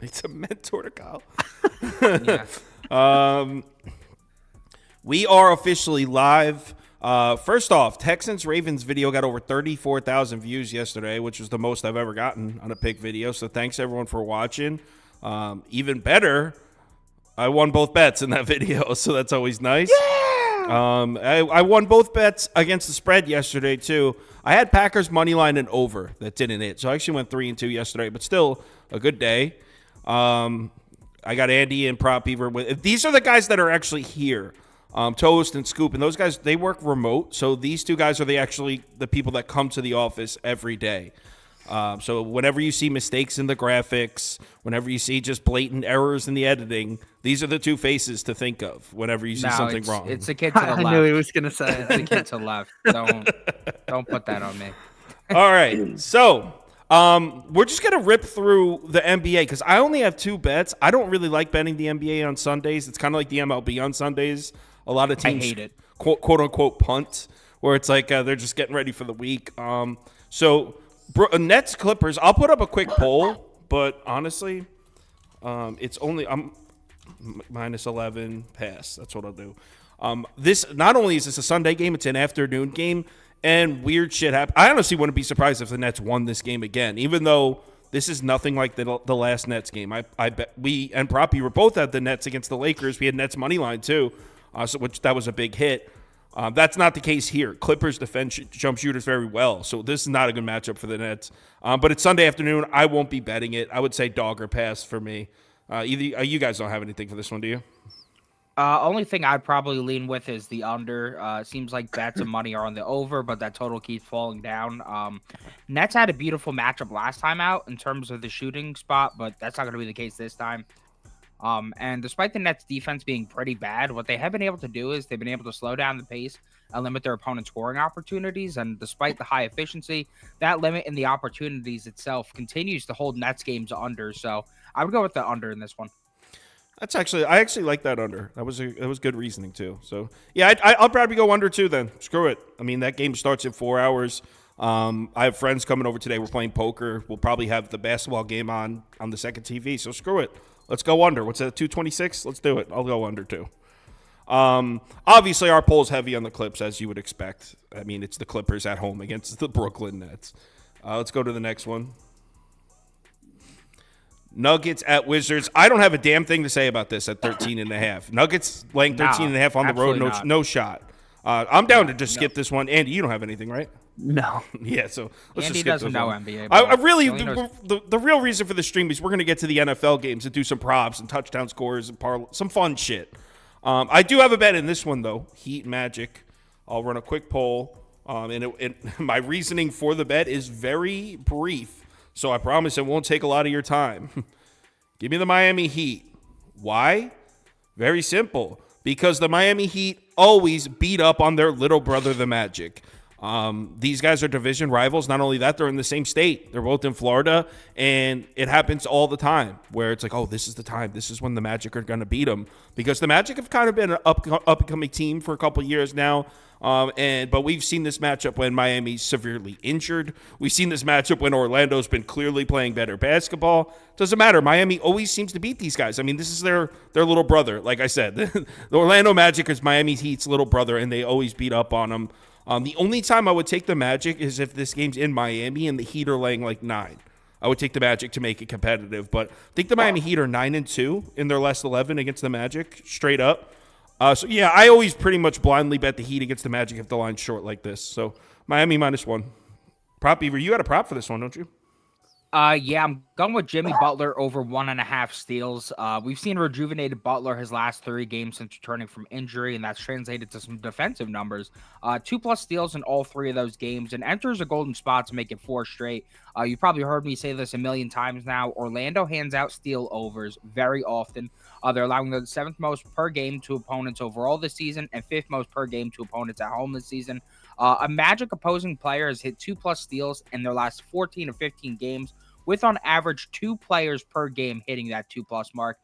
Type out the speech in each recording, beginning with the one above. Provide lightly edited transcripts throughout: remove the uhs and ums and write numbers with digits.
It's a mentor to Kyle. Yeah. We are officially live. First off, Texans Ravens video got over 34,000 views yesterday, which was the most I've ever gotten on a pick video. So thanks everyone for watching. Even better, I won both bets in that video, so that's always nice. I won both bets against the spread yesterday too. I had Packers money line and over that didn't hit, so I actually went 3-2 yesterday, but still a good day. I got Andy and Prop Beaver with. These are the guys that are actually here. Toast and Scoop, and those guys, they work remote. So these two guys are the people that come to the office every day. So whenever you see mistakes in the graphics, whenever you see just blatant errors in the editing, these are the two faces to think of whenever you see something wrong. It's a kid to the left. I knew he was going to say It's a kid to the left. Don't put that on me. All right. So we're just going to rip through the NBA because I only have two bets. I don't really like betting the NBA on Sundays. It's kind of like the MLB on Sundays. A lot of teams, I hate it. Quote unquote, punt, where it's like they're just getting ready for the week. Nets Clippers. I'll put up a quick poll, but honestly, it's only I'm minus 11 pass. That's what I'll do. This not only is this a Sunday game, it's an afternoon game, and weird shit happens. I honestly wouldn't be surprised if the Nets won this game again, even though this is nothing like the last Nets game. I bet we and Proppy were both at the Nets against the Lakers. We had Nets money line too. Which that was a big hit. That's not the case here. Clippers defend jump shooters very well, so this is not a good matchup for the Nets. But it's Sunday afternoon. I won't be betting it. I would say dog or pass for me. You guys don't have anything for this one, do you? Only thing I'd probably lean with is the under. Seems like bets and money are on the over, but that total keeps falling down. Nets had a beautiful matchup last time out in terms of the shooting spot, but that's not going to be the case this time. And despite the Nets defense being pretty bad, what they have been able to do is they've been able to slow down the pace and limit their opponent's scoring opportunities. And despite the high efficiency, that limit in the opportunities itself continues to hold Nets games under. So I would go with the under in this one. I actually like that under. That was good reasoning too. So yeah, I'll probably go under too then. Screw it. I mean, that game starts in 4 hours. I have friends coming over today. We're playing poker. We'll probably have the basketball game on the second TV. So screw it. Let's go under. What's that, 226? Let's do it. I'll go under too. Obviously, our poll's heavy on the Clips, as you would expect. I mean, it's the Clippers at home against the Brooklyn Nets. Let's go to the next one. Nuggets at Wizards. I don't have a damn thing to say about this at 13.5. Nuggets laying 13.5 on the road. No shot. I'm down to just skip this one. Andy, you don't have anything, right? No. Yeah, so let's Andy just skip doesn't know NBA. I really, the real reason for the stream is we're going to get to the NFL games and do some props and touchdown scores and some fun shit. I do have a bet in this one, though. Heat Magic. I'll run a quick poll. My reasoning for the bet is very brief, so I promise it won't take a lot of your time. Give me the Miami Heat. Why? Very simple. Because the Miami Heat always beat up on their little brother, the Magic. These guys are division rivals. Not only that, they're in the same state. They're both in Florida, and it happens all the time where it's like, oh, this is the time. This is when the Magic are going to beat them, because the Magic have kind of been an up-and-coming team for a couple of years now. But we've seen this matchup when Miami's severely injured. We've seen this matchup when Orlando's been clearly playing better basketball. Doesn't matter. Miami always seems to beat these guys. I mean, this is their little brother. Like I said, the Orlando Magic is Miami Heat's little brother, and they always beat up on them. The only time I would take the Magic is if this game's in Miami and the Heat are laying like 9. I would take the Magic to make it competitive. But I think the Miami Heat are 9-2 in their last 11 against the Magic, straight up. So, yeah, I always pretty much blindly bet the Heat against the Magic if the line's short like this. So, Miami -1. Prop Beaver, you got a prop for this one, don't you? Yeah, I'm going with Jimmy Butler over 1.5 steals. We've seen rejuvenated Butler his last 3 games since returning from injury, and that's translated to some defensive numbers. 2+ steals in all 3 of those games, and enters a golden spot to make it 4 straight. You probably heard me say this a million times now. Orlando hands out steal overs very often. They're allowing the 7th most per game to opponents overall this season and 5th most per game to opponents at home this season. A Magic opposing player has hit 2+ steals in their last 14 or 15 games, with on average 2 players per game hitting that 2+ mark.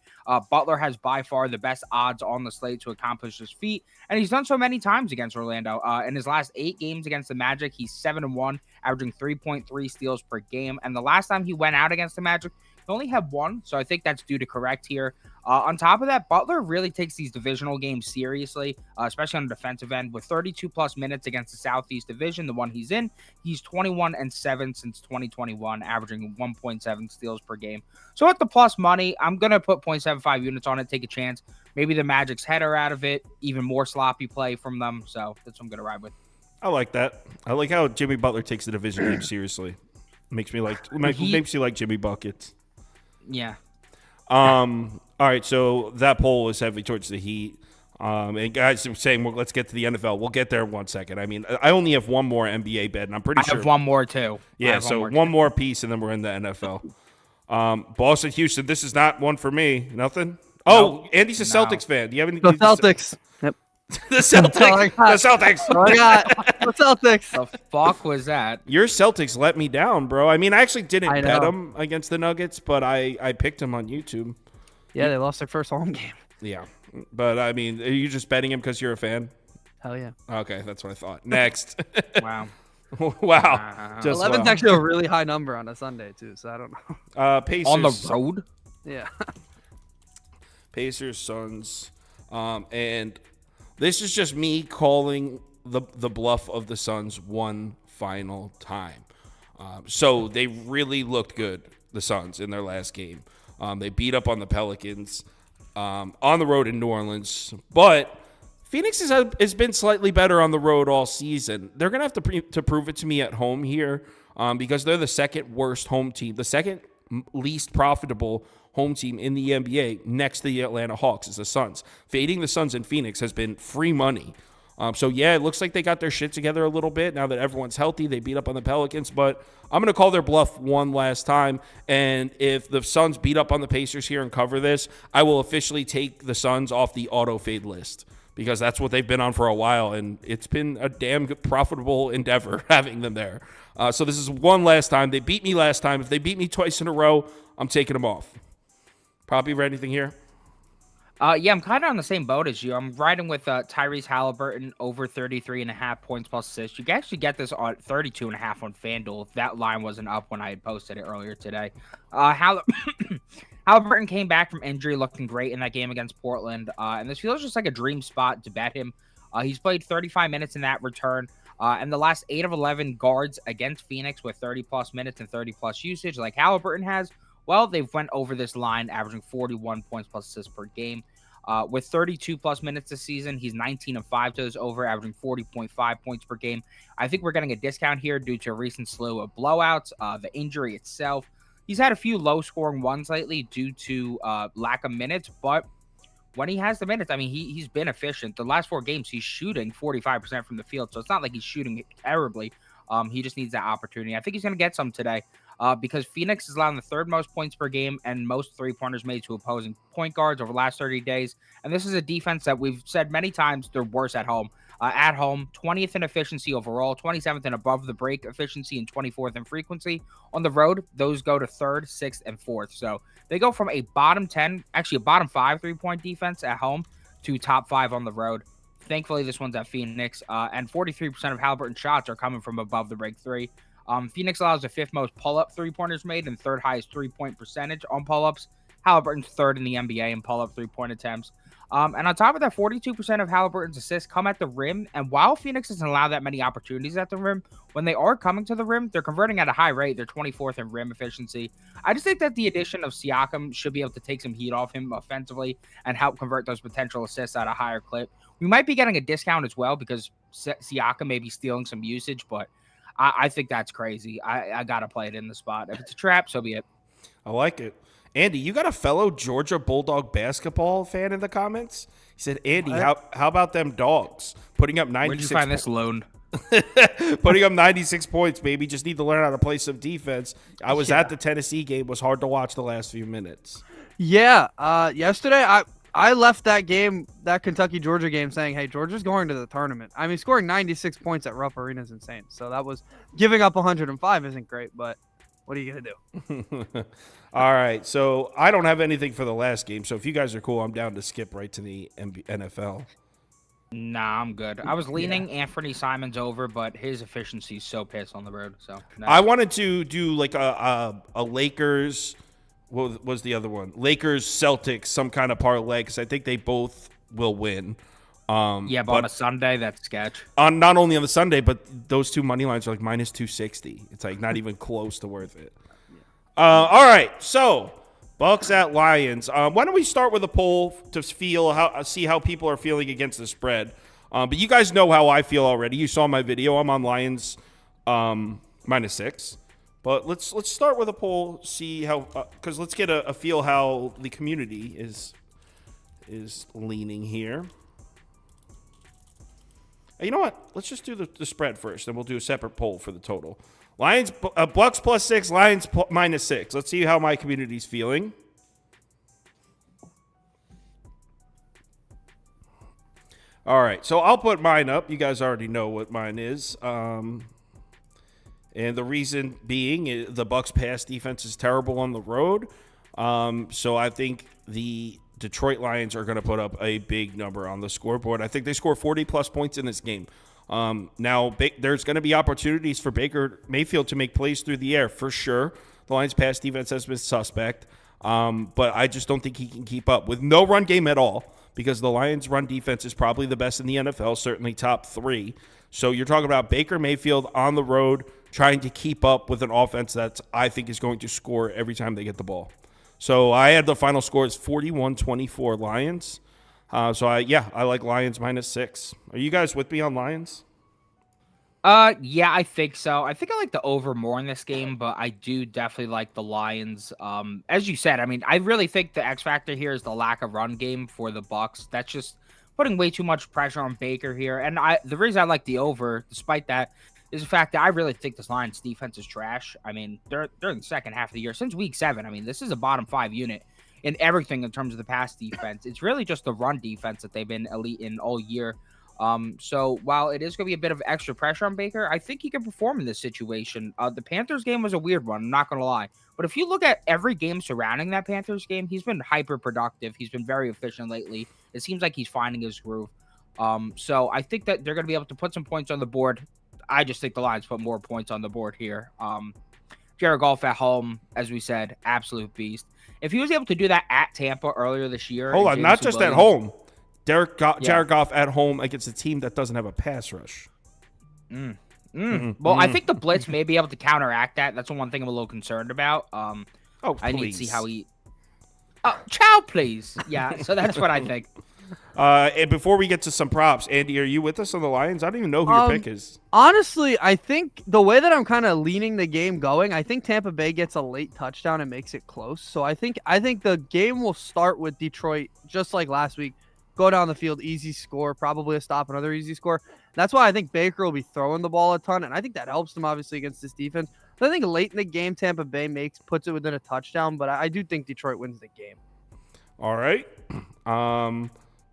Butler has by far the best odds on the slate to accomplish this feat, and he's done so many times against Orlando. In his last 8 games against the Magic, he's 7-1, averaging 3.3 steals per game. And the last time he went out against the Magic, only have one, so I think that's due to correct here. On top of that, Butler really takes these divisional games seriously, especially on the defensive end. With 32 plus minutes against the Southeast Division, the one he's in, he's 21-7 since 2021, averaging 1.7 steals per game. So at the plus money, I'm gonna put 0.75 units on it, take a chance. Maybe the Magic's header out of it, even more sloppy play from them. So that's what I'm gonna ride with. I like that. I like how Jimmy Butler takes the division game seriously. Makes me makes you like Jimmy buckets. Yeah. All right, so that poll is heavy towards the Heat. And guys are saying, well, let's get to the NFL. We'll get there in 1 second. I mean, I only have one more NBA bet, and I'm pretty sure. I have one more, too. Yeah, so one more piece, and then we're in the NFL. Boston, Houston, this is not one for me. Nothing? Oh, Andy's a Celtics fan. Do you have any? The Celtics. Yep. The Celtics. The Celtics. Oh my God. The Celtics. The fuck was that? Your Celtics let me down, bro. I mean, I actually didn't bet them against the Nuggets, but I picked them on YouTube. Yeah, they lost their first home game. Yeah. But, I mean, are you just betting him because you're a fan? Hell yeah. Okay, that's what I thought. Next. Wow. Wow. Just 11's actually a really high number on a Sunday, too, so I don't know. Pacers. On the road? Yeah. Pacers, Suns. And this is just me calling the bluff of the Suns one final time. So they really looked good, the Suns, in their last game. They beat up on the Pelicans on the road in New Orleans. But Phoenix has been slightly better on the road all season. They're going to have to prove it to me at home here because they're the second worst home team, the second least profitable home team in the NBA next to the Atlanta Hawks is the Suns. Fading the Suns in Phoenix has been free money. So, yeah, it looks like they got their shit together a little bit now that everyone's healthy. They beat up on the Pelicans, but I'm going to call their bluff one last time. And if the Suns beat up on the Pacers here and cover this, I will officially take the Suns off the auto-fade list because that's what they've been on for a while, and it's been a damn good, profitable endeavor having them there. So this is one last time. They beat me last time. If they beat me twice in a row, I'm taking them off. Poppy, read anything here? Yeah, I'm kind of on the same boat as you. I'm riding with Tyrese Halliburton over 33.5 points plus assists. You can actually get this on 32.5 on FanDuel if that line wasn't up when I had posted it earlier today. Halliburton came back from injury looking great in that game against Portland, and this feels just like a dream spot to bet him. He's played 35 minutes in that return, and the last 8 of 11 guards against Phoenix with 30-plus minutes and 30-plus usage like Halliburton has, well, they've went over this line, averaging 41 points plus assists per game. With 32-plus minutes this season, he's 19-5 to those over, averaging 40.5 points per game. I think we're getting a discount here due to a recent slew of blowouts, the injury itself. He's had a few low-scoring ones lately due to lack of minutes, but when he has the minutes, I mean, he's been efficient. The last 4 games, he's shooting 45% from the field, so it's not like he's shooting terribly. He just needs that opportunity. I think he's going to get some today. Because Phoenix is allowing the 3rd most points per game and most 3-pointers made to opposing point guards over the last 30 days. And this is a defense that we've said many times they're worse at home. At home, 20th in efficiency overall, 27th in above the break efficiency, and 24th in frequency. On the road, those go to 3rd, 6th, and 4th. So they go from a bottom 10, actually a bottom 5 3-point defense at home to top 5 on the road. Thankfully, this one's at Phoenix. And 43% of Halliburton's shots are coming from above the break 3. Phoenix allows the 5th most pull-up 3-pointers made and 3rd highest 3-point percentage on pull-ups. Halliburton's 3rd in the NBA in pull-up 3-point attempts. And on top of that, 42% of Halliburton's assists come at the rim. And while Phoenix doesn't allow that many opportunities at the rim, when they are coming to the rim, they're converting at a high rate. They're 24th in rim efficiency. I just think that the addition of Siakam should be able to take some heat off him offensively and help convert those potential assists at a higher clip. We might be getting a discount as well because Siakam may be stealing some usage, but I think that's crazy. I got to play it in the spot. If it's a trap, so be it. I like it. Andy, you got a fellow Georgia Bulldog basketball fan in the comments? He said, Andy, how about them dogs? Putting up 96 Where'd you find this loan? Putting up 96 points, baby. Just need to learn how to play some defense. I was at the Tennessee game. It was hard to watch the last few minutes. Yeah. Yesterday, I left that game, that Kentucky-Georgia game, saying, hey, Georgia's going to the tournament. I mean, scoring 96 points at Rupp Arena is insane. So that was giving up 105 isn't great, but what are you going to do? All right. So I don't have anything for the last game. So if you guys are cool, I'm down to skip right to the NFL. Nah, I'm good. I was leaning Anthony Simons over, but his efficiency's so pissed on the road. So I wanted to do like a Lakers what was the other one? Lakers, Celtics, some kind of parlay, because I think they both will win. But on a Sunday, that's sketch. On not only on the Sunday, but those two money lines are like minus 260. It's like not even close to worth it. All right, so Bucks at Lions. Why don't we start with a poll to see how people are feeling against the spread? But you guys know how I feel already. You saw my video. I'm on Lions -6. But let's start with a poll. See how because let's get a feel how the community is leaning here. You know what? Let's just do the spread first, and we'll do a separate poll for the total. Lions, Bucks +6, Lions -6. Let's see how my community's feeling. All right, so I'll put mine up. You guys already know what mine is. And the reason being, the Bucks' pass defense is terrible on the road. So I think the Detroit Lions are going to put up a big number on the scoreboard. I think they score 40-plus points in this game. Now, there's going to be opportunities for Baker Mayfield to make plays through the air, for sure. The Lions' pass defense has been suspect. But I just don't think he can keep up with no run game at all, because the Lions' run defense is probably the best in the NFL, certainly top 3. So you're talking about Baker Mayfield on the road trying to keep up with an offense that I think is going to score every time they get the ball. So I had the final score is 41-24 Lions. I like Lions -6. Are you guys with me on Lions? Yeah, I think so. I think I like the over more in this game, but I do definitely like the Lions. As you said, I mean, I really think the X factor here is the lack of run game for the Bucks. That's just putting way too much pressure on Baker here. And the reason I like the over, despite that, is the fact that I really think this Lions defense is trash. I mean, during the second half of the year, since week 7, I mean, this is a bottom 5 unit in everything in terms of the pass defense. It's really just the run defense that they've been elite in all year. So while it is going to be a bit of extra pressure on Baker, I think he can perform in this situation. The Panthers game was a weird one, I'm not going to lie. But if you look at every game surrounding that Panthers game, he's been hyper productive. He's been very efficient lately. It seems like he's finding his groove. So I think that they're going to be able to put some points on the board. I just think the Lions put more points on the board here. Jared Goff at home, as we said, absolute beast. If he was able to do that at Tampa earlier this year. Hold on, not just at home. Jared Goff at home against a team that doesn't have a pass rush. Well, I think the blitz may be able to counteract that. That's the one thing I'm a little concerned about. I need to see how he... Oh, chow, please. Yeah, so that's what I think. And before we get to some props, Andy, are you with us on the Lions? I don't even know who your pick is. Honestly, I think the way that I'm kind of leaning the game going, I think Tampa Bay gets a late touchdown and makes it close. So I think the game will start with Detroit, just like last week. Go down the field, easy score, probably a stop, another easy score. That's why I think Baker will be throwing the ball a ton, and I think that helps them, obviously, against this defense. So I think late in the game, Tampa Bay puts it within a touchdown, but I do think Detroit wins the game. All right.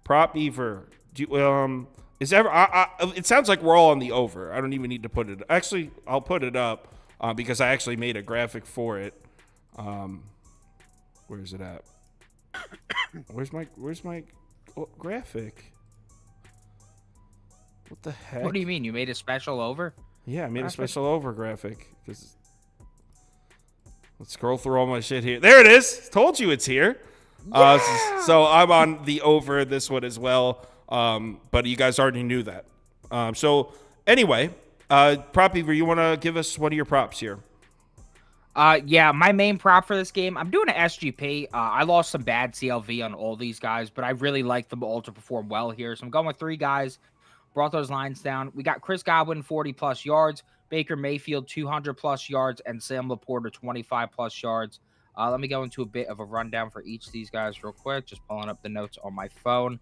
Prop Beaver. It sounds like we're all on the over. I don't even need to put it. Actually, I'll put it up because I actually made a graphic for it. Where's it at? Where's my graphic? What the heck? What do you mean? You made a special over? Yeah, I made a special over graphic. Let's scroll through all my shit here. There it is. Told you it's here. Yeah! So I'm on the over this one as well. But you guys already knew that. So anyway, Prop Beaver, you want to give us one of your props here? Yeah, my main prop for this game, I'm doing an SGP. I lost some bad CLV on all these guys, but I really like them all to perform well here. So I'm going with 3 guys. Brought those lines down. We got Chris Godwin, 40-plus yards. Baker Mayfield, 200-plus yards. And Sam Laporta, 25-plus yards. Let me go into a bit of a rundown for each of these guys real quick. Just pulling up the notes on my phone.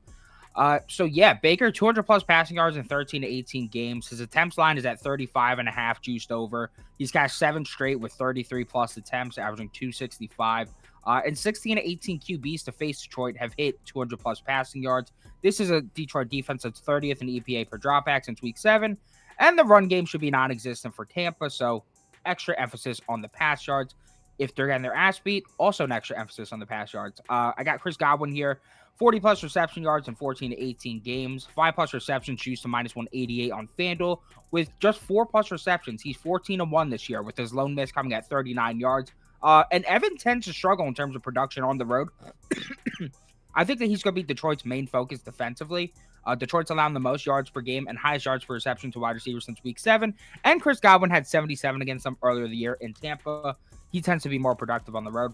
So yeah, Baker, 200-plus passing yards in 13 to 18 games. His attempts line is at 35.5, juiced over. He's got 7 straight with 33-plus attempts, averaging 265. And 16 to 18 QBs to face Detroit have hit 200-plus passing yards. This is a Detroit defense that's 30th in EPA per dropback since week 7. And the run game should be non-existent for Tampa, so extra emphasis on the pass yards. If they're getting their ass beat, also an extra emphasis on the pass yards. I got Chris Godwin here. 40-plus reception yards in 14 to 18 games. 5-plus receptions juiced to -188 on FanDuel. With just 4-plus receptions, he's 14-1 this year, with his lone miss coming at 39 yards. And Evan tends to struggle in terms of production on the road. I think that he's going to be Detroit's main focus defensively. Detroit's allowing the most yards per game and highest yards per reception to wide receivers since week 7. And Chris Godwin had 77 against them earlier in the year in Tampa. He tends to be more productive on the road.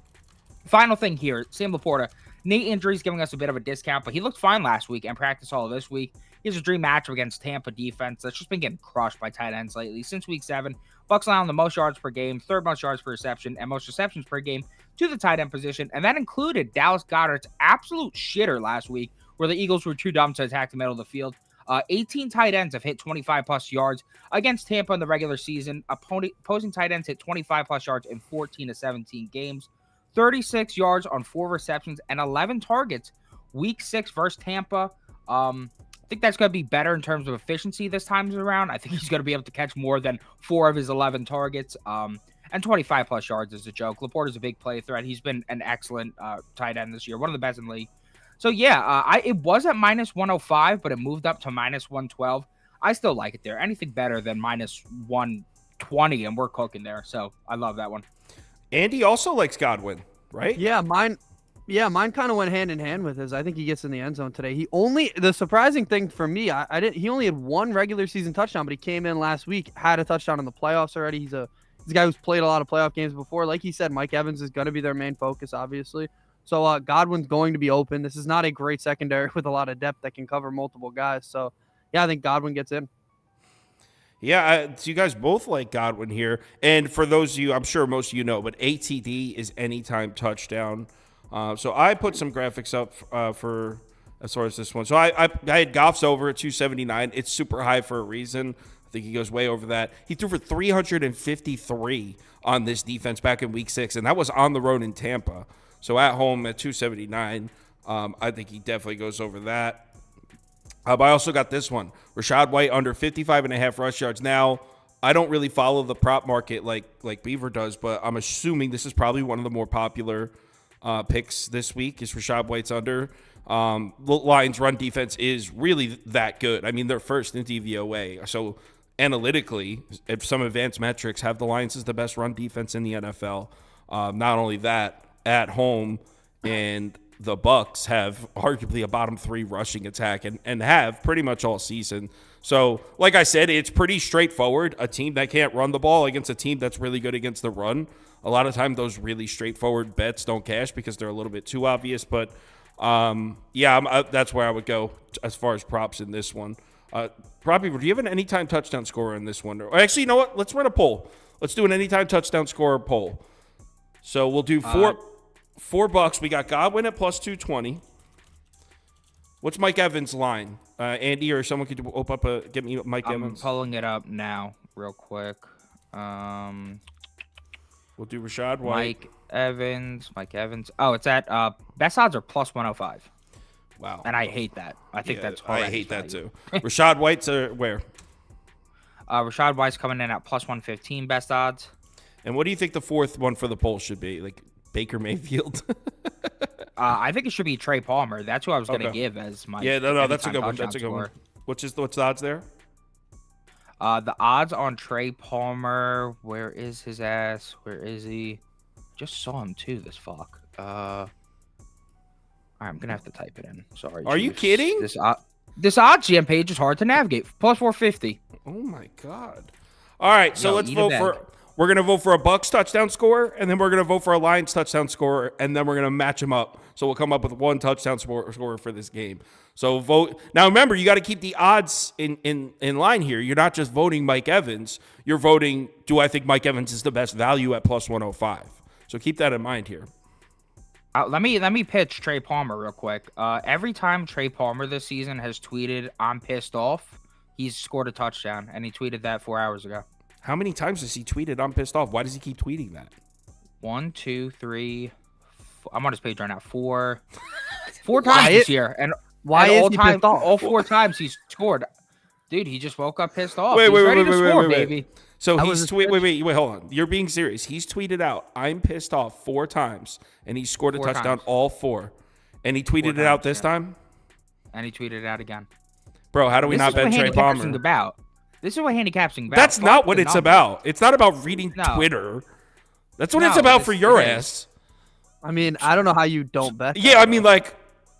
Final thing here, Sam Laporta. Knee injuries giving us a bit of a discount, but he looked fine last week and practiced all of this week. He has a dream matchup against Tampa defense that's just been getting crushed by tight ends lately. Since week 7, Bucs allowing the most yards per game, third most yards per reception, and most receptions per game to the tight end position. And that included Dallas Goedert's absolute shitter last week, where the Eagles were too dumb to attack the middle of the field. 18 tight ends have hit 25-plus yards against Tampa in the regular season. Opposing tight ends hit 25-plus yards in 14 to 17 games. 36 yards on 4 receptions and 11 targets. Week 6 versus Tampa. I think that's going to be better in terms of efficiency this time around. I think he's going to be able to catch more than 4 of his 11 targets. And 25-plus yards is a joke. Laporta's a big play threat. He's been an excellent tight end this year. One of the best in the league. So, yeah, it was at minus 105, but it moved up to minus 112. I still like it there. Anything better than minus 120, and we're cooking there. So, I love that one. Andy also likes Godwin, right? Yeah, mine kind of went hand in hand with his. I think he gets in the end zone today. The surprising thing for me, he only had 1 regular season touchdown, but he came in last week, had a touchdown in the playoffs already. He's a guy who's played a lot of playoff games before. Like he said, Mike Evans is going to be their main focus, obviously. So Godwin's going to be open. This is not a great secondary with a lot of depth that can cover multiple guys. So, yeah, I think Godwin gets in. Yeah, so you guys both like Godwin here. And for those of you, I'm sure most of you know, but ATD is anytime touchdown. So I put some graphics up for as far as this one. So I had Goff's over at 279. It's super high for a reason. I think he goes way over that. He threw for 353 on this defense back in week 6, and that was on the road in Tampa. So at home at 279, I think he definitely goes over that. But I also got this one. Rachaad White under 55.5 rush yards. Now, I don't really follow the prop market like Beaver does, but I'm assuming this is probably one of the more popular picks this week is Rachaad White's under. The Lions' run defense is really that good. I mean, they're first in DVOA. So analytically, if some advanced metrics have the Lions as the best run defense in the NFL. Not only that, at home, and the Bucs have arguably a bottom 3 rushing attack and have pretty much all season. So, like I said, it's pretty straightforward. A team that can't run the ball against a team that's really good against the run. A lot of time those really straightforward bets don't cash because they're a little bit too obvious. But, that's where I would go as far as props in this one. Probably, do you have an anytime touchdown scorer in this one? Or actually, you know what? Let's run a poll. Let's do an anytime touchdown scorer poll. So we'll do $4. We got Godwin at plus 220. What's Mike Evans' line? Andy or someone could get me Mike Evans. I'm pulling it up now, real quick. We'll do Rachaad White. Mike Evans. Oh, it's at best odds are plus 105. Wow. And I hate that. I think that's horrendous. I hate that too. Rachaad White's where? Rachaad White's coming in at plus 115 best odds. And what do you think the fourth one for the poll should be? Like Baker Mayfield? I think it should be Trey Palmer. That's who I was going to give as my. Yeah, no, that's a good one. That's a good one. What's the odds there? The odds on Trey Palmer. Where is his ass? Where is he? Just saw him too. This fuck. All right, I'm gonna have to type it in. Sorry. Are you kidding? This odds GM page is hard to navigate. Plus 450. Oh my god. All right, so let's vote for. We're going to vote for a Bucs touchdown score, and then we're going to vote for a Lions touchdown score, and then we're going to match them up. So we'll come up with one touchdown score for this game. So vote. Now, remember, you got to keep the odds in line here. You're not just voting Mike Evans. You're voting, do I think Mike Evans is the best value at plus 105? So keep that in mind here. Let me pitch Trey Palmer real quick. Every time Trey Palmer this season has tweeted, "I'm pissed off," he's scored a touchdown, and he tweeted that 4 hours ago. How many times has he tweeted, "I'm pissed off"? Why does he keep tweeting that? 1, 2, 3. I'm on his page right now. 4 times this year, and why is he pissed off? All 4 times he's scored. Dude, he just woke up pissed off. Wait, baby. So wait, hold on. You're being serious. He's tweeted out, "I'm pissed off" 4 times, and he scored a touchdown all 4. And he tweeted it out this time? And he tweeted it out again. Bro, how do we not bet Trey Palmer? This is what handicapping about. That's not what it's about. It's not about reading Twitter. That's what No, it's about it's- for your it is. ass. I mean, I don't know how you don't bet. Yeah, I mean, like,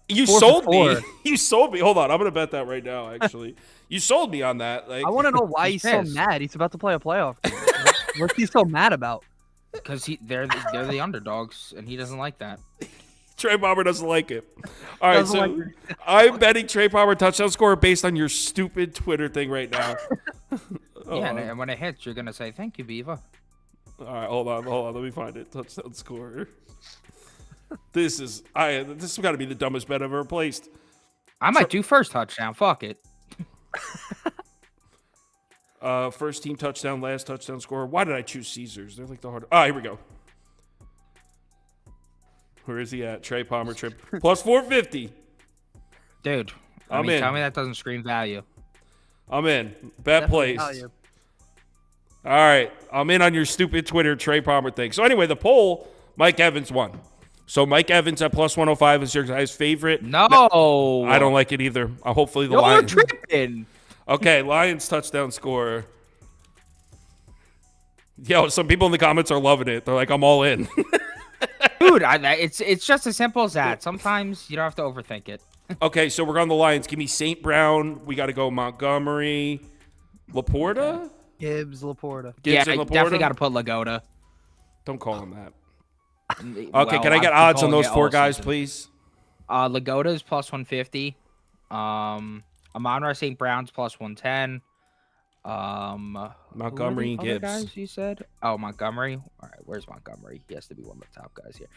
you 4 for sold me. 4. You sold me. Hold on, I'm gonna bet that right now. Actually, you sold me on that. Like, I want to know why he's so pissed. mad. He's about to play a playoff game. What's he so mad about? Because they're the underdogs, and he doesn't like that. Trey Palmer doesn't like it. All right, Doesn't so like it. I'm betting Trey Palmer touchdown score based on your stupid Twitter thing right now. Yeah, and when it hits, you're gonna say thank you, Beaver. All right, hold on. Let me find it. Touchdown score. This has got to be the dumbest bet I've ever placed. I might do first touchdown. Fuck it. First team touchdown, last touchdown score. Why did I choose Caesars? They're like the hardest. Here we go. Where is he at? Trey Palmer trip plus 450. Dude, I'm in. tell me that doesn't scream value. I'm in. Bet Definitely placed. value. All right, I'm in on your stupid Twitter Trey Palmer thing. So anyway, the poll, Mike Evans won. So Mike Evans at plus 105 is your guy's favorite. No, I don't like it either. Hopefully the You're Lions. tripping. Okay, Lions touchdown score. Yo, some people in the comments are loving it. They're like, I'm all in. Dude, it's just as simple as that. Sometimes you don't have to overthink it. Okay, so we're on the Lions. Give me St. Brown. We got to go Montgomery. Laporta? Gibbs, Laporta. Gibbs Yeah, and I Laporta? definitely got to put Lagoda. Don't call him that. Okay, Well, can I I've get been odds on calling those it four all guys, season. please? Lagoda is plus 150. Amon-Ra St. Brown's plus 110. Montgomery and who are the other Gibbs. guys you said? Oh, Montgomery. All right, where's Montgomery? He has to be one of the top guys here.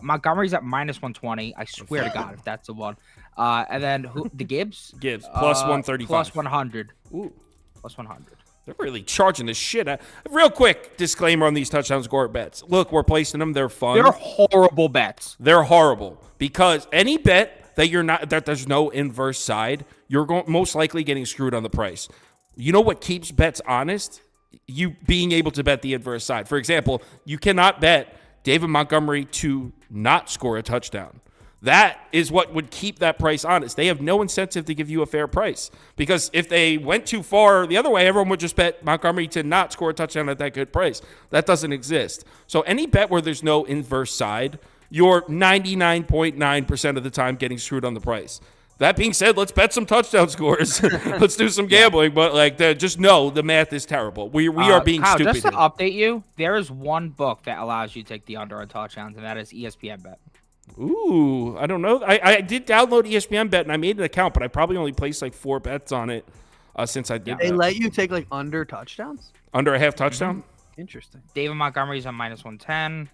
Montgomery's at minus 120. I swear to God, if that's the one. And then the Gibbs? Gibbs, plus 135. Plus 100. Ooh, Plus 100. they're really charging the shit out. Real quick disclaimer on these touchdown score bets. Look, we're placing them. They're fun. They're horrible bets. They're horrible because any bet that there's no inverse side, you're most likely getting screwed on the price. You know what keeps bets honest? You being able to bet the inverse side. For example, you cannot bet David Montgomery to not score a touchdown. That is what would keep that price honest. They have no incentive to give you a fair price because if they went too far the other way, everyone would just bet Montgomery to not score a touchdown at that good price. That doesn't exist. So any bet where there's no inverse side, you're 99.9% of the time getting screwed on the price. That being said, let's bet some touchdown scores. Let's do some gambling, but just know the math is terrible. We are being Kyle, stupid. just to here. update you, there is one book that allows you to take the under on touchdowns, and that is ESPN Bet. Ooh, I don't know. I did download ESPN Bet and I made an account, but I probably only placed like 4 bets on it since I did They that. let you take like under touchdowns? Under a half touchdown. Interesting. David Montgomery's at minus 110.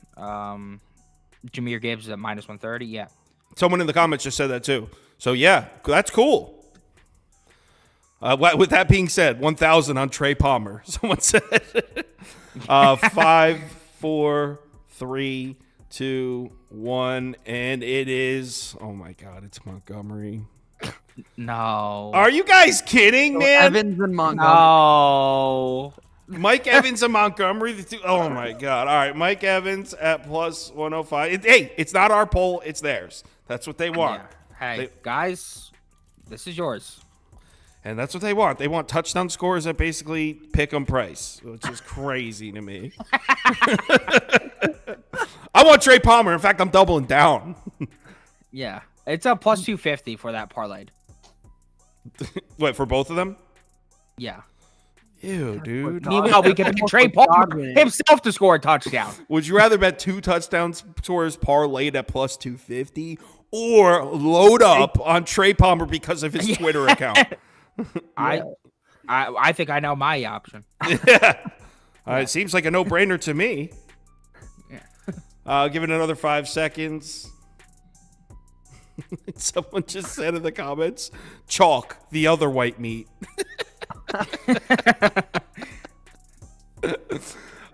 Jahmyr Gibbs is at minus 130. Yeah. Someone in the comments just said that too. So yeah, that's cool. With that being said, 1,000 on Trey Palmer. Someone said 5, 4, 3, 2, 1, and it is. Oh my God, it's Montgomery. No. Are you guys kidding, So man? Evans and Montgomery. No. Mike Evans and Montgomery. Oh my God! All right, Mike Evans at plus 105. Hey, it's not our poll; it's theirs. That's what they want. Yeah. Hey, They- guys, this is yours. And that's what they want. They want touchdown scores at basically pick 'em price, which is crazy to me. I want Trey Palmer. In fact, I'm doubling down. Yeah. It's a plus 250 for that parlayed. What, for both of them? Yeah. Ew, dude. Meanwhile, we can pick Trey Palmer himself to score a touchdown. Would you rather bet 2 touchdown scores parlayed at plus 250 or load up on Trey Palmer because of his Twitter account? I think I know my option. It seems like a no-brainer to me. Give it another 5 seconds. Someone just said in the comments, chalk, the other white meat.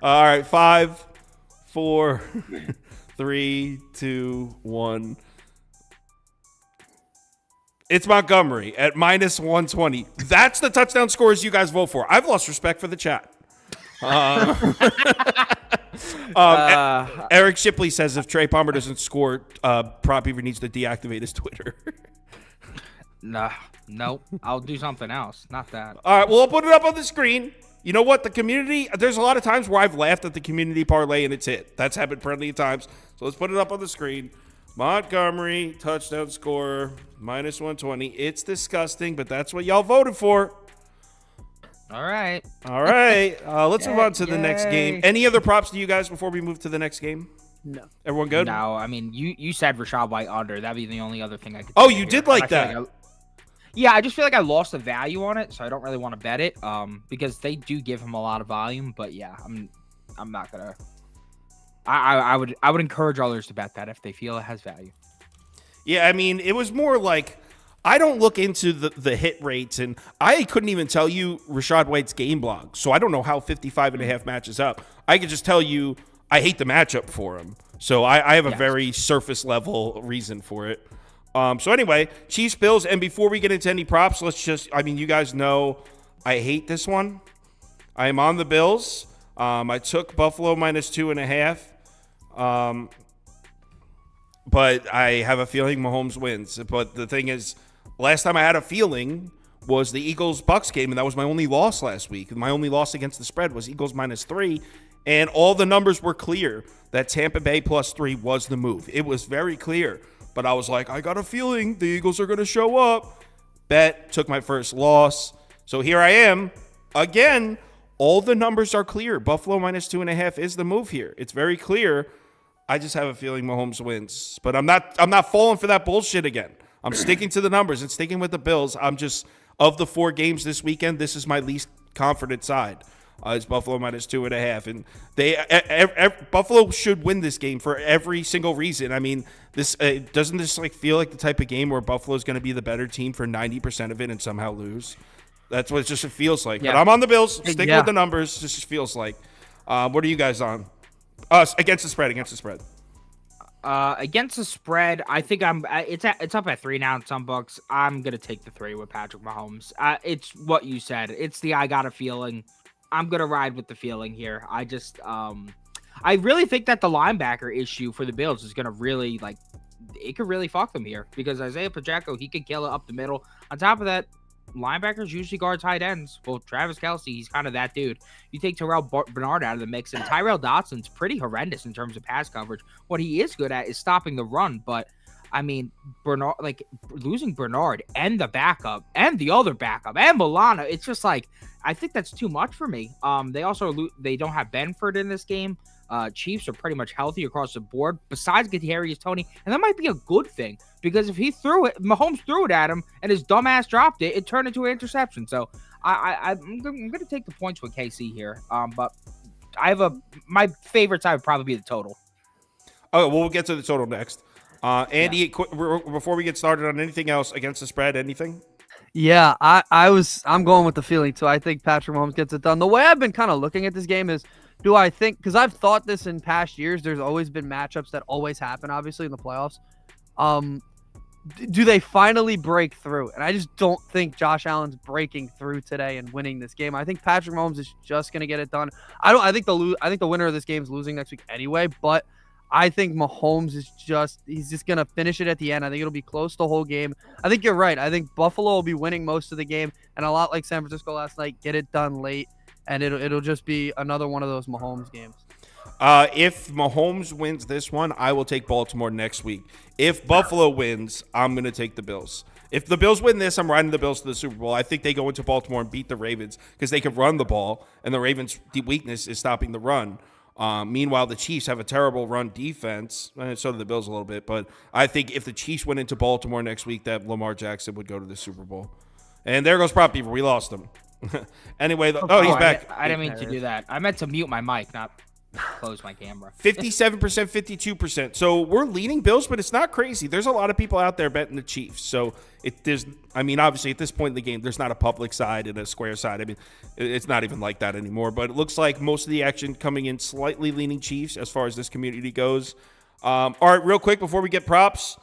All right, 5, 4, 3, 2, 1. It's Montgomery at minus 120. That's the touchdown scores you guys vote for. I've lost respect for the chat. Eric Shipley says if Trey Palmer doesn't score, Prop Beaver needs to deactivate his Twitter. Nah, nope. I'll do something else. Not that. All right, well, I'll put it up on the screen. you know what? The community, there's a lot of times where I've laughed at the community parlay and it's hit. That's happened plenty of times. So let's put it up on the screen. Montgomery, touchdown scorer, -120. It's disgusting, but that's what y'all voted for. All right. All right. Let's move on to the next game. Any other props to you guys before we move to the next game? No. Everyone good? No, I mean, you said Rashad White under. That'd be the only other thing I could Oh, say you here. did like that. Yeah, I just feel like I lost the value on it, so I don't really want to bet it. Because they do give him a lot of volume, but yeah, I'm not gonna. I would encourage others to bet that if they feel it has value. Yeah, I mean, it was more like I don't look into the hit rates, and I couldn't even tell you Rashad White's game blog, so I don't know how 55.5 matches up. I could just tell you I hate the matchup for him, so I have a very surface level reason for it. So anyway, Chiefs, Bills, and before we get into any props, you guys know I hate this one. I am on the Bills. I took Buffalo -2.5. But I have a feeling Mahomes wins. But the thing is, last time I had a feeling was the Eagles-Bucks game, and that was my only loss last week. My only loss against the spread was Eagles -3, and all the numbers were clear that Tampa Bay +3 was the move. It was very clear. But I was like, I got a feeling the Eagles are going to show up. Bet, took my first loss. So here I am. Again, all the numbers are clear. Buffalo -2.5 is the move here. It's very clear. I just have a feeling Mahomes wins. But I'm not falling for that bullshit again. I'm sticking to the numbers and sticking with the Bills. I'm just, of the 4 games this weekend, this is my least confident side. It's Buffalo -2.5, and Buffalo should win this game for every single reason. I mean, this doesn't this like feel like the type of game where Buffalo is going to be the better team for 90% of it and somehow lose? That's what it feels like. Yeah. But I'm on the Bills. Stick with the numbers. This just feels like. What are you guys on? Against the spread. Against the spread, I think it's up at 3 now in some books. I'm gonna take the 3 with Patrick Mahomes. It's what you said. It's the I got a feeling. I'm gonna ride with the feeling here. I just I really think that the linebacker issue for the Bills is gonna really it could really fuck them here because Isaiah Pacheco, he could kill it up the middle. On top of that, linebackers usually guard tight ends. Well, Travis Kelce, he's kind of that dude. You take Terrell Bernard out of the mix, and Tyrell Dotson's pretty horrendous in terms of pass coverage. What he is good at is stopping the run, but I mean, Bernard, losing Bernard and the backup and the other backup and Milano, it's just I think that's too much for me. They don't have Benford in this game. Chiefs are pretty much healthy across the board, besides Kadarius Toney, and that might be a good thing because if Mahomes threw it at him and his dumbass dropped it, it turned into an interception. So I'm going to take the points with KC here. But my favorite side would probably be the total. Okay, well, we'll get to the total next. Andy, before we get started on anything else against the spread, anything? Yeah, I'm going with the feeling too. I think Patrick Mahomes gets it done. The way I've been kind of looking at this game is, do I think, because I've thought this in past years, there's always been matchups that always happen, obviously, in the playoffs. Do they finally break through? And I just don't think Josh Allen's breaking through today and winning this game. I think Patrick Mahomes is just going to get it done. I think the winner of this game is losing next week anyway, but I think Mahomes he's just going to finish it at the end. I think it'll be close the whole game. I think you're right. I think Buffalo will be winning most of the game, and a lot like San Francisco last night, get it done late, and it'll just be another one of those Mahomes games. If Mahomes wins this one, I will take Baltimore next week. If Buffalo wins, I'm going to take the Bills. If the Bills win this, I'm riding the Bills to the Super Bowl. I think they go into Baltimore and beat the Ravens because they can run the ball, and the Ravens' weakness is stopping the run. Meanwhile, the Chiefs have a terrible run defense, and so do the Bills a little bit. But I think if the Chiefs went into Baltimore next week, that Lamar Jackson would go to the Super Bowl. And there goes Prop Beaver. We lost him. Anyway, he's back. I didn't mean to do that. I meant to mute my mic, not close my camera. 57%, 52%. So we're leaning Bills, but it's not crazy. There's a lot of people out there betting the Chiefs. So obviously at this point in the game, there's not a public side and a square side. I mean, it's not even like that anymore. But it looks like most of the action coming in slightly leaning Chiefs as far as this community goes. All right, real quick before we get props.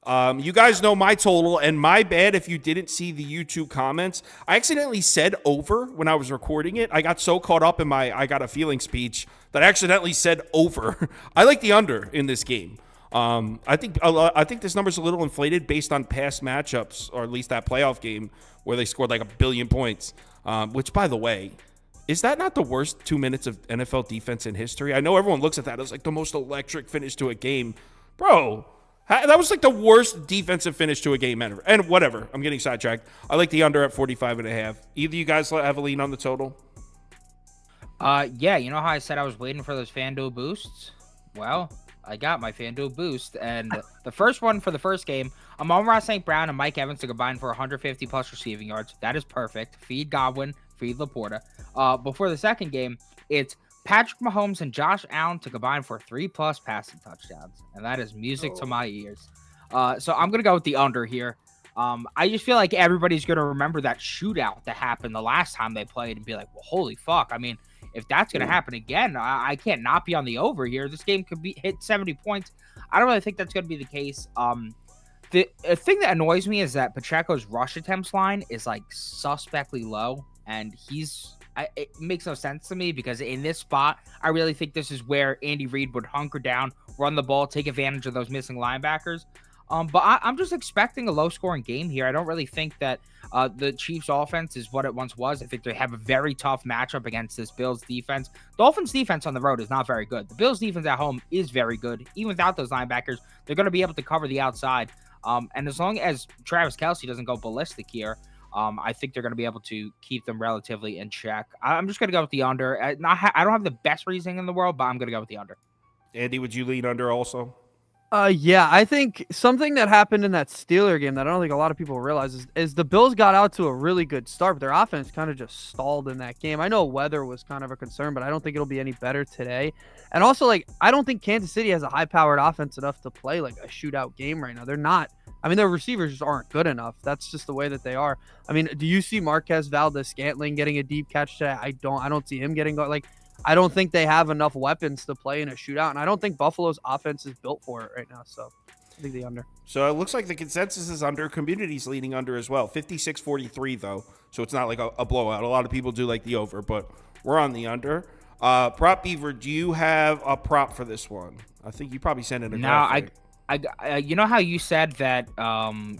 You guys know my total, and my bad if you didn't see the YouTube comments. I accidentally said over when I was recording it. I got so caught up in my I got a feeling speech that I accidentally said over. I like the under in this game. I think this number's a little inflated based on past matchups, or at least that playoff game where they scored like 1 billion points. Which, by the way, Is that not the worst 2 minutes of NFL defense in history? I know everyone looks at that as like the most electric finish to a game. Bro, that was like the worst defensive finish to a game ever. And whatever, I'm getting sidetracked. I like the under at 45.5. Either of you guys have a lean on the total? Yeah, you know how I said I was waiting for those FanDuel boosts? Well, I got my FanDuel boost, and the first one for the first game, Amon-Ra St. Brown and Mike Evans to combine for 150 plus receiving yards. That is perfect. Feed Godwin, feed Laporta. Before the second game, it's Patrick Mahomes and Josh Allen to combine for 3+ passing touchdowns, and that is music to my ears. So I'm gonna go with the under here. I just feel like everybody's gonna remember that shootout that happened the last time they played and be like, well, holy fuck. I mean, if that's going to happen again, I can't not be on the over here. This game could be hit 70 points. I don't really think that's going to be the case. The thing that annoys me is that Pacheco's rush attempts line is like suspectly low, and it makes no sense to me because in this spot, I really think this is where Andy Reid would hunker down, run the ball, take advantage of those missing linebackers. But I'm just expecting a low-scoring game here. I don't really think that the Chiefs' offense is what it once was. I think they have a very tough matchup against this Bills defense. Dolphins' defense on the road is not very good. The Bills' defense at home is very good. Even without those linebackers, they're going to be able to cover the outside. And as long as Travis Kelce doesn't go ballistic here, I think they're going to be able to keep them relatively in check. I'm just going to go with the under. I don't have the best reasoning in the world, but I'm going to go with the under. Andy, would you lean under also? Yeah, I think something that happened in that Steeler game that I don't think a lot of people realize is the Bills got out to a really good start, but their offense kind of just stalled in that game. I know weather was kind of a concern, but I don't think it'll be any better today. And also, like, I don't think Kansas City has a high-powered offense enough to play like a shootout game right now. They're not. I mean, their receivers just aren't good enough. That's just the way that they are. I mean, do you see Marquez Valdez-Scantling getting a deep catch today? I don't see him getting like. I don't think they have enough weapons to play in a shootout, and I don't think Buffalo's offense is built for it right now. So I think the under. So it looks like the consensus is under. Community's leaning under as well. 56-43, though, so it's not like a blowout. A lot of people do like the over, but we're on the under. Prop Beaver, do you have a prop for this one? I think you probably sent it a graphic. I you know how you said that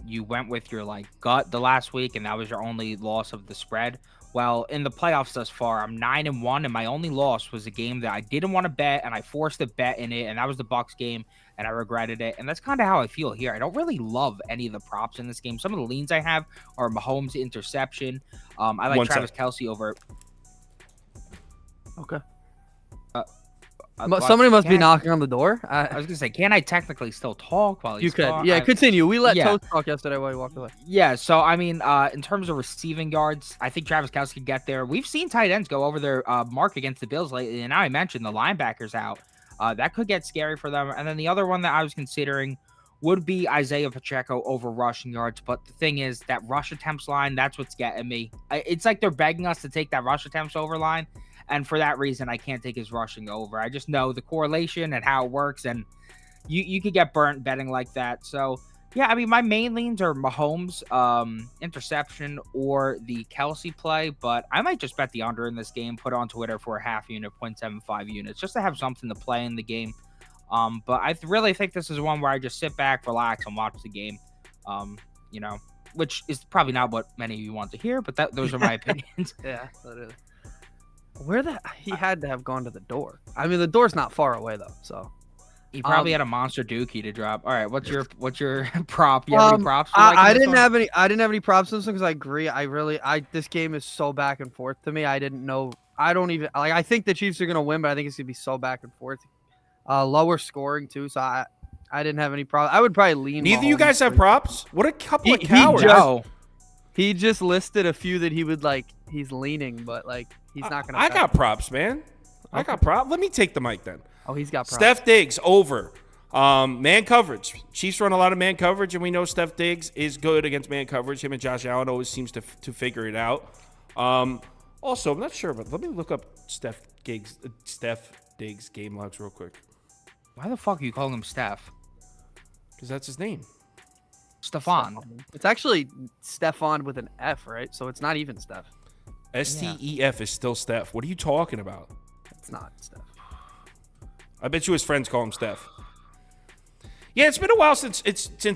you went with your like gut the last week, and that was your only loss of the spread? Well, in the playoffs thus far, I'm 9-1, and my only loss was a game that I didn't want to bet, and I forced a bet in it, and that was the Bucs game, and I regretted it. And that's kind of how I feel here. I don't really love any of the props in this game. Some of the leans I have are Mahomes interception. I like Travis Kelce over. Okay. Somebody must be knocking on the door. I was gonna say, can I technically still talk while you could? Yeah, continue. We let Toast talk yesterday while he walked away. Yeah, so I mean, in terms of receiving yards, I think Travis Kelce could get there. We've seen tight ends go over their mark against the Bills lately, and now I mentioned the linebackers out. That could get scary for them. And then the other one that I was considering would be Isaiah Pacheco over rushing yards. But the thing is, that rush attempts line, that's what's getting me. It's like they're begging us to take that rush attempts over line. And for that reason, I can't take his rushing over. I just know the correlation and how it works, and you could get burnt betting like that. So, yeah, I mean, my main leans are Mahomes interception or the Kelce play, but I might just bet the under in this game, put on Twitter for a half unit, 0.75 units, just to have something to play in the game. But I really think this is one where I just sit back, relax, and watch the game, which is probably not what many of you want to hear, but those are my opinions. Yeah, literally. He had to have gone to the door. I mean, the door's not far away though, so he probably had a monster dookie to drop. All right, what's your prop? You have any props? I didn't have any props in this one because I agree. This game is so back and forth to me. I didn't know. I don't even like. I think the Chiefs are gonna win, but I think it's gonna be so back and forth. Lower scoring too, so I didn't have any props. I would probably lean. Neither of you guys have props. What a couple of cowards! He just listed a few that he would like. He's leaning, but like he's not gonna. I got props, man. I got props. Let me take the mic then. Oh, he's got props. Steph Diggs over. Man coverage. Chiefs run a lot of man coverage, and we know Steph Diggs is good against man coverage. Him and Josh Allen always seems to figure it out. Also, I'm not sure, but let me look up Steph Diggs game logs real quick. Why the fuck are you calling him Steph? Because that's his name. Stephon. It's actually Stephon with an F, right? So it's not even Steph. STEF is still Steph. What are you talking about? It's not Steph. I bet you his friends call him Steph. Yeah, it's been a while since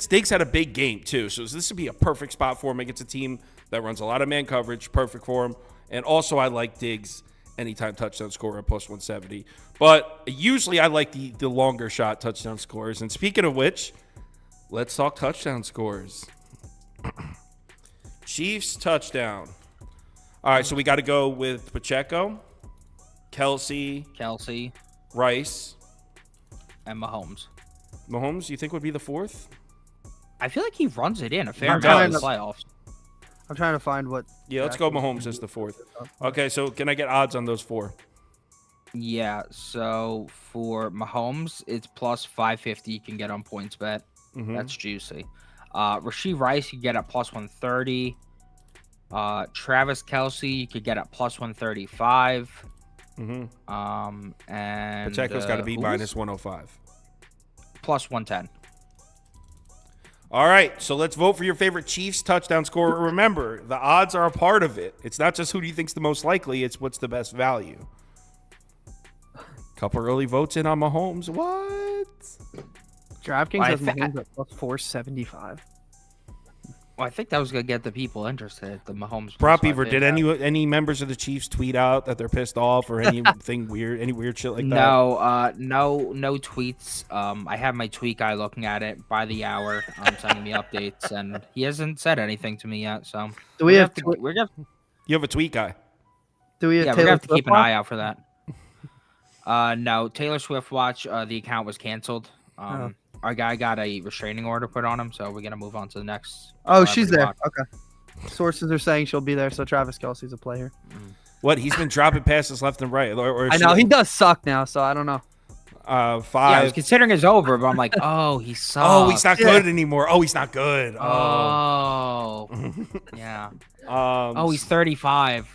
Diggs had a big game too. So this would be a perfect spot for him against a team that runs a lot of man coverage. Perfect for him. And also, I like Diggs anytime touchdown scorer at plus 170. But usually I like the longer shot touchdown scores. And speaking of which, let's talk touchdown scores. Chiefs touchdown. All right, so we got to go with Pacheco, Kelsey, Rice, and Mahomes. Mahomes, you think would be the fourth? I feel like he runs it in a fair He amount in the does. playoffs. I'm trying to find what. Yeah, let's go Mahomes as the fourth. Okay, so can I get odds on those four? Yeah, so for Mahomes, it's plus 550 you can get on PointsBet. Mhm. That's juicy. Rashee Rice, you get at plus 130. Travis Kelsey, you could get at plus 135. Mm-hmm. And Pacheco's got to be who minus was- 105. plus 110. All right, so let's vote for your favorite Chiefs touchdown scorer. Remember, the odds are a part of it. It's not just who do you think's the most likely, it's what's the best value. Couple early votes in on Mahomes. What? DraftKings I has thi- Mahomes at plus 475. Well, I think that was gonna get the people interested. The Mahomes. Prop plus Beaver, did 550. any members of the Chiefs tweet out that they're pissed off or anything weird, any weird shit like that? No tweets. I have my tweet guy looking at it by the hour, sending me updates, and he hasn't said anything to me yet. So Do we have? we're gonna You have a tweet guy. Do we have? yeah, we're Taylor gonna have to Swift keep an watch? eye out for that. No, Taylor Swift watch. The account was canceled. Oh. Our guy got a restraining order put on him, so we're gonna move on to the next. Oh, she's celebrity there. watch. Okay. Sources are saying she'll be there, so Travis Kelsey's a player. What? He's been dropping passes left and right. Or I know he does suck now, so I don't know. Yeah, I was five. considering it's over, but I'm like, oh, he sucks. Oh, he's not Yeah. good anymore. Oh, he's not good. Oh. Yeah. Oh, he's 35.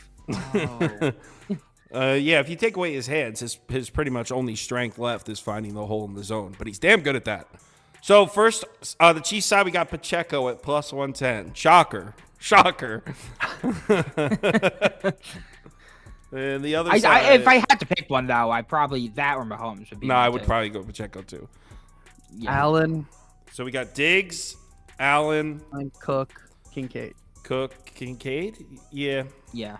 Oh. Yeah, if you take away his hands, his pretty much only strength left is finding the hole in the zone. But he's damn good at that. So first, the Chiefs side, we got Pacheco at plus 110. Shocker. And the other side, if I had to pick one, though, I probably that or Mahomes would be. no, my I would two. probably go Pacheco too. Yeah. Allen, So we got Diggs, Allen, and Cook, Kincaid. Cook, Kincaid. Yeah. Yeah.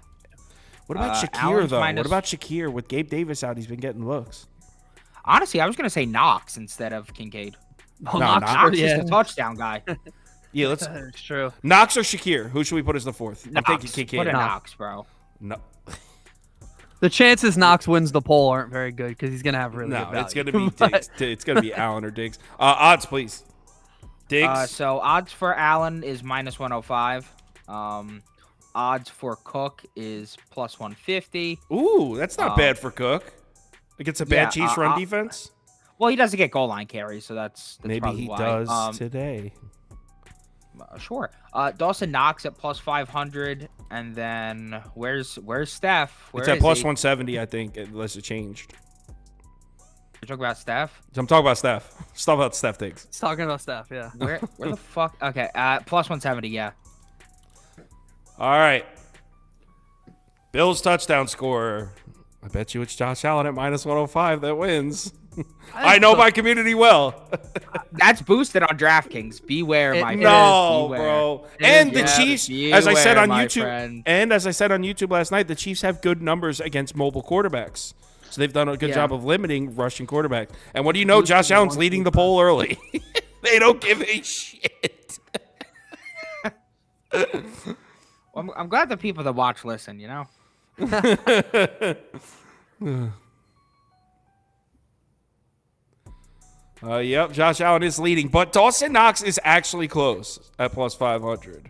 What about Shakir Allen's though? minus- What about Shakir with Gabe Davis out? He's been getting looks. Honestly, I was gonna say Knox instead of Kincaid. Oh, No, Knox yeah. is the touchdown guy. Yeah, let's It's true. Knox or Shakir. Who should we put as the fourth? I'm thinking Knox. Kincaid. Put in Knox. Knox, bro. No, The chances Knox wins the poll aren't very good because he's gonna have really good value. it's gonna be But- Diggs. It's gonna be Allen or Diggs. Odds, please. Diggs. So odds for Allen is minus 105. Odds for Cook is plus 150. Ooh, that's not bad for Cook. Against a bad yeah, Chiefs run defense. Well, he doesn't get goal line carries, so that's Maybe probably he why. does today. Sure. Dawson Knox at plus 500, and then where's Steph? Where It's at is plus he? 170, I think, unless it changed. You're talking about Steph? So I'm talking about Steph. Stop about Steph Diggs. He's talking about stuff, yeah. Where the fuck? Okay, plus 170. Yeah. All right. Bills touchdown scorer. I bet you it's Josh Allen at minus 105 that wins. I know my community well. That's boosted on DraftKings. Beware, It- my friend. No, Beware. bro. And the Yeah, Chiefs, as I said beware, on my YouTube, friend. and as I said on YouTube last night, the Chiefs have good numbers against mobile quarterbacks. So they've done a good Yeah. job of limiting rushing quarterbacks. And what do you know? Boosted Josh Allen's one, leading the poll early. They don't give a shit. Well, I'm glad the people that watch listen. You know. Yep, Josh Allen is leading, but Dawson Knox is actually close at plus 500.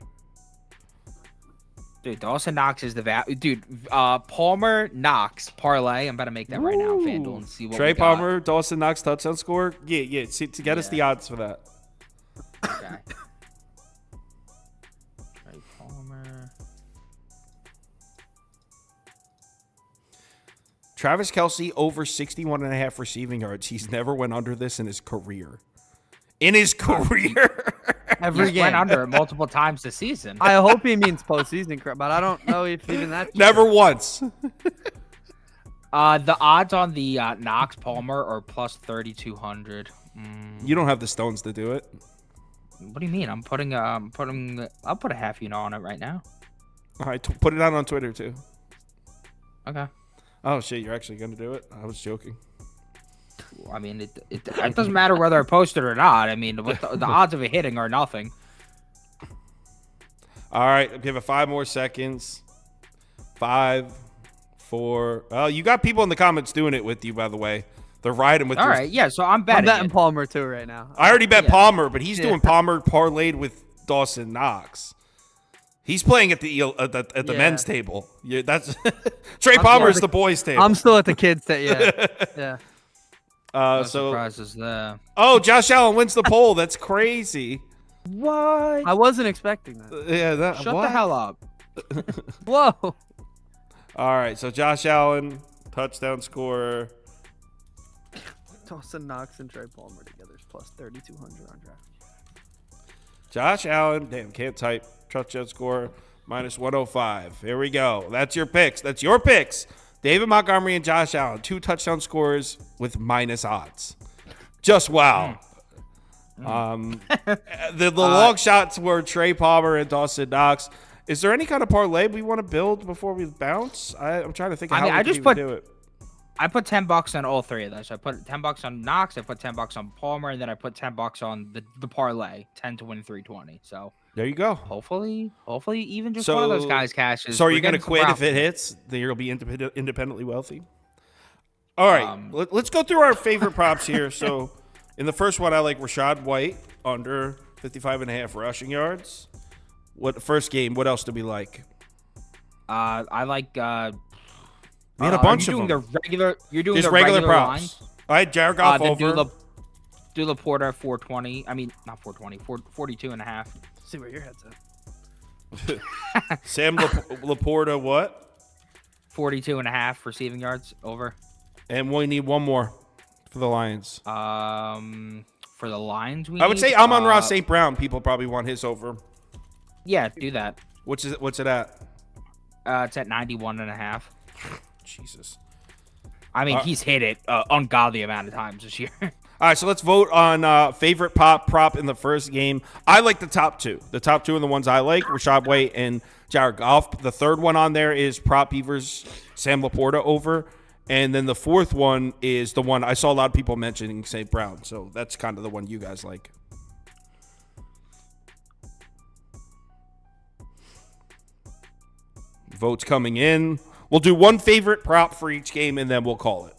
Dude, Dawson Knox is the Dude, Palmer Knox parlay. I'm about to make that right now, on FanDuel, and see what Trey we got. Palmer, Dawson Knox touchdown score. Yeah. See, to get us the odds for that. Okay. Trey Palmer. Travis Kelsey over 61.5 receiving yards. He's never went under this in his career. Every He's game. went under it multiple times this season. I hope he means postseason, but I don't know if even that. Never once. The odds on the Knox Palmer are plus 3,200. You don't have the stones to do it. What do you mean? I'll put a half unit on it right now. All right, put it out on Twitter too. Okay. Oh shit, you're actually gonna do it? I was joking. I mean, it doesn't matter whether I post it or not. I mean, the odds of it hitting are nothing. All right, give it 5 more seconds. 5, 4. Oh, you got people in the comments doing it with you, by the way. They're riding with. All right, yeah. So I'm betting. I'm betting Palmer too right now. I already bet Palmer, but he's doing Palmer parlayed with Dawson Knox. He's playing at the men's table. Yeah, that's Trey Palmer's the boys' table. I'm still at the kids' table. Yeah. No surprises there. Oh, Josh Allen wins the poll. That's crazy. What? I wasn't expecting that. Yeah, Shut the hell up. Whoa. All right, so Josh Allen, touchdown scorer. Dawson Knox and Trey Palmer together is plus 3,200 on draft. Josh Allen, damn, can't type. Touchdown scorer, minus 105. Here we go. That's your picks. That's your picks. David Montgomery and Josh Allen, 2 touchdown scorers with minus odds. Just wow. The long shots were Trey Palmer and Dawson Knox. Is there any kind of parlay we want to build before we bounce? I'm trying to think of how we can do it. I put $10 on all 3 of those. I put $10 on Knox, I put $10 on Palmer, and then I put $10 on the parlay, 10 to win 320. So there you go. Hopefully, even just one of those guys cashes. So are you going to quit if it hits? Then you'll be independently wealthy. All right, let's go through our favorite props here. So in the first one, I like Rachaad White under 55.5 rushing yards. First game? What else do we like? I like. We had a bunch of them. You're doing the regular regular props. lines. All right, Jared Goff over. Do Laporta 420. I mean, not 420. 42.5. See where your head's at. Sam Laporta what? 42.5 receiving yards over. And we need one more for the Lions. For the Lions, I would say Amon-Ra St. Brown. People probably want his over. Yeah, do that. What's it at? It's at 91.5. Jesus. I mean, he's hit it ungodly amount of times this year. All right, so let's vote on favorite prop in the first game. I like the top 2. The top 2 are the ones I like, Rachaad White and Jared Goff. The third one on there is Prop Beavers, Sam Laporta over. And then the fourth one is the one I saw a lot of people mentioning, St. Brown. So that's kind of the one you guys like. Votes coming in. We'll do one favorite prop for each game, and then we'll call it.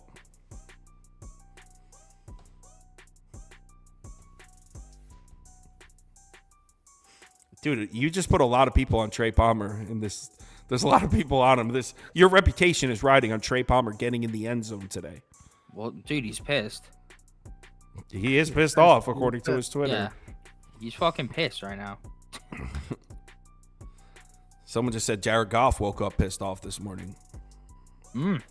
Dude, you just put a lot of people on Trey Palmer in this. There's a lot of people on him. Your reputation is riding on Trey Palmer getting in the end zone today. Well, dude, he's pissed. He is pissed off, according to his Twitter. Yeah, he's fucking pissed right now. Someone just said Jared Goff woke up pissed off this morning. Let's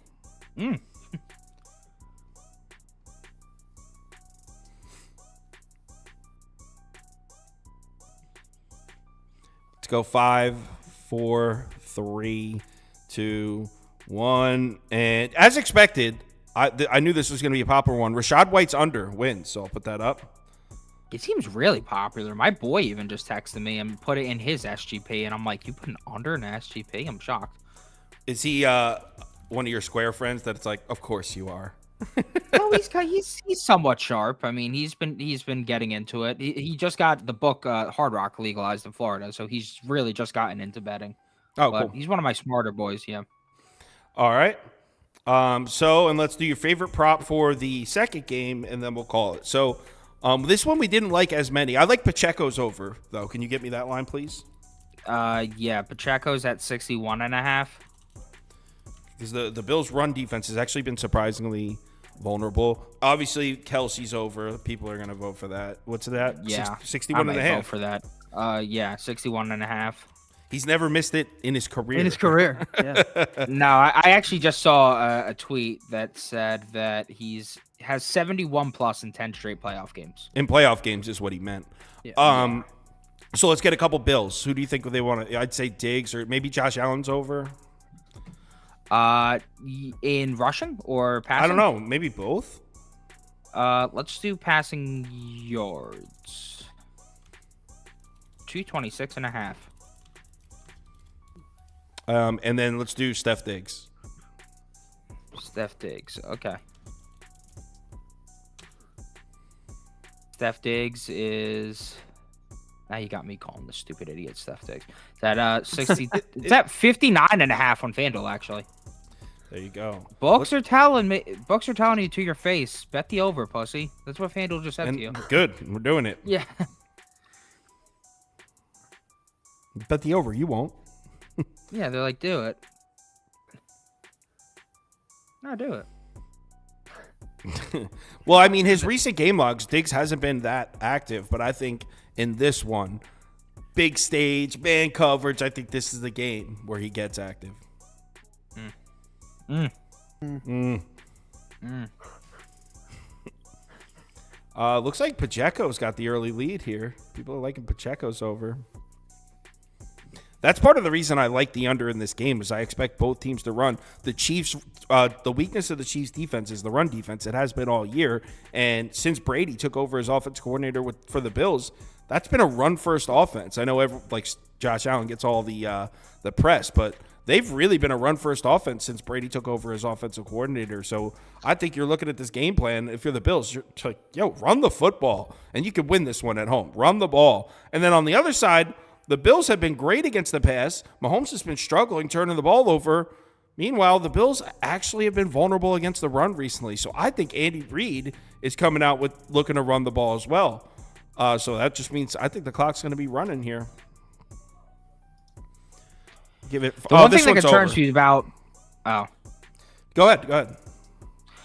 go 5, 4, 3, 2, 1. And as expected, I knew this was going to be a popular one. Rachaad White's under wins, so I'll put that up. It seems really popular. My boy even just texted me and put it in his SGP, and I'm like, you put an under in an SGP? I'm shocked. Is he one of your Square friends that it's like, of course you are? No, he's somewhat sharp. I mean, he's been getting into it. He just got the book Hard Rock legalized in Florida, so he's really just gotten into betting. Oh, but cool. He's one of my smarter boys. Yeah. All right. And let's do your favorite prop for the second game, and then we'll call it. So, this one we didn't like as many. I like Pacheco's over though. Can you get me that line, please? Yeah, Pacheco's at 61.5. Because the Bills' run defense has actually been surprisingly vulnerable. Obviously, Kelsey's over. People are going to vote for that. What's that? Yeah. 61 and a vote half. for that. Yeah, 61.5. He's never missed it in his career. Yeah. No, I actually just saw a tweet that said that has 71 plus in 10 straight playoff games. In playoff games is what he meant. Yeah. So let's get a couple Bills. Who do you think they want to? I'd say Diggs or maybe Josh Allen's over. In rushing or passing? I don't know. Maybe both. Let's do passing yards. 226.5. And then let's do Steph Diggs. Steph Diggs. Okay. Steph Diggs is. Now you got me calling the stupid idiot Steph Diggs. Is that 60? It's at 59.5 on FanDuel actually. There you go. Books are telling you to your face. Bet the over, pussy. That's what FanDuel just said to you. Good. We're doing it. Yeah. Bet the over. You won't. Yeah, they're like, do it. No, do it. Well, I mean, his recent game logs, Diggs hasn't been that active, but I think in this one, big stage, man coverage, I think this is the game where he gets active. Looks like Pacheco's got the early lead here. People are liking Pacheco's over. That's part of the reason I like the under in this game is I expect both teams to run. The Chiefs, the weakness of the Chiefs defense is the run defense. It has been all year. And since Brady took over as offense coordinator for the Bills, that's been a run-first offense. I know Josh Allen gets all the press, but they've really been a run-first offense since Brady took over as offensive coordinator. So I think you're looking at this game plan. If you're the Bills, you're like, run the football, and you could win this one at home. Run the ball. And then on the other side, the Bills have been great against the pass. Mahomes has been struggling turning the ball over. Meanwhile, the Bills actually have been vulnerable against the run recently. So I think Andy Reid is coming out with looking to run the ball as well. So that just means I think the clock's going to be running here. Give it. The one thing that concerns me about. Oh. Go ahead.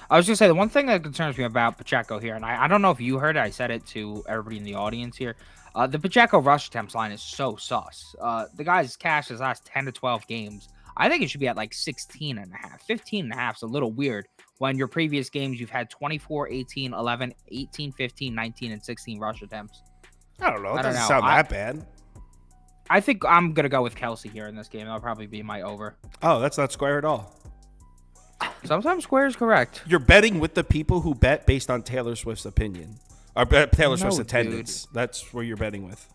I was going to say the one thing that concerns me about Pacheco here, and I don't know if you heard it. I said it to everybody in the audience here. The Pacheco rush attempts line is so sus. The guy's cash his last 10 to 12 games. I think it should be at like 16.5. 15.5 is a little weird when your previous games you've had 24, 18, 11, 18, 15, 19, and 16 rush attempts. I don't know. It doesn't sound that bad. I think I'm going to go with Kelsey here in this game. That'll probably be my over. Oh, that's not square at all. Sometimes square is correct. You're betting with the people who bet based on Taylor Swift's opinion. Or Taylor Swift's attendance. Dude. That's where you're betting with.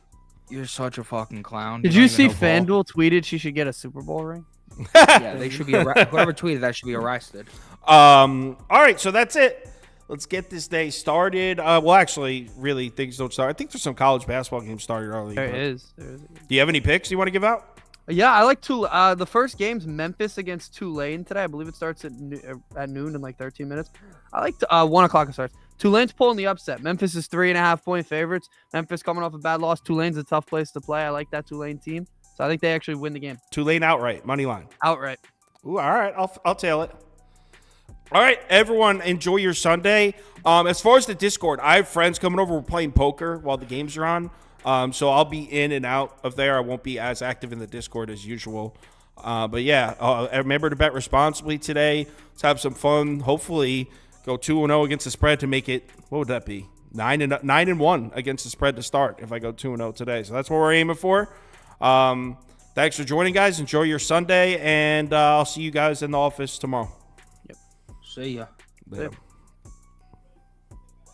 You're such a fucking clown. Did you see FanDuel tweeted she should get a Super Bowl ring? Yeah, they should be. Whoever tweeted that should be arrested. All right, so that's it. Let's get this day started. Well, actually, really, things don't start. I think there's some college basketball games started early. There is. Do you have any picks you want to give out? Yeah, I like the first game's Memphis against Tulane today. I believe it starts at noon in like 13 minutes. I like 1 o'clock it starts. Tulane's pulling the upset. Memphis is 3.5-point favorites. Memphis coming off a bad loss. Tulane's a tough place to play. I like that Tulane team. So I think they actually win the game. Tulane outright, money line. Outright. Ooh, all right. I'll tail it. All right, everyone, enjoy your Sunday. As far as the Discord, I have friends coming over. We're playing poker while the games are on. So I'll be in and out of there. I won't be as active in the Discord as usual. But yeah, remember to bet responsibly today. Let's have some fun. Hopefully go 2-0 against the spread to make it, what would that be? 9-1 against the spread to start if I go 2-0 today. So that's what we're aiming for. Thanks for joining, guys. Enjoy your Sunday, and I'll see you guys in the office tomorrow. Yep. See ya. Later.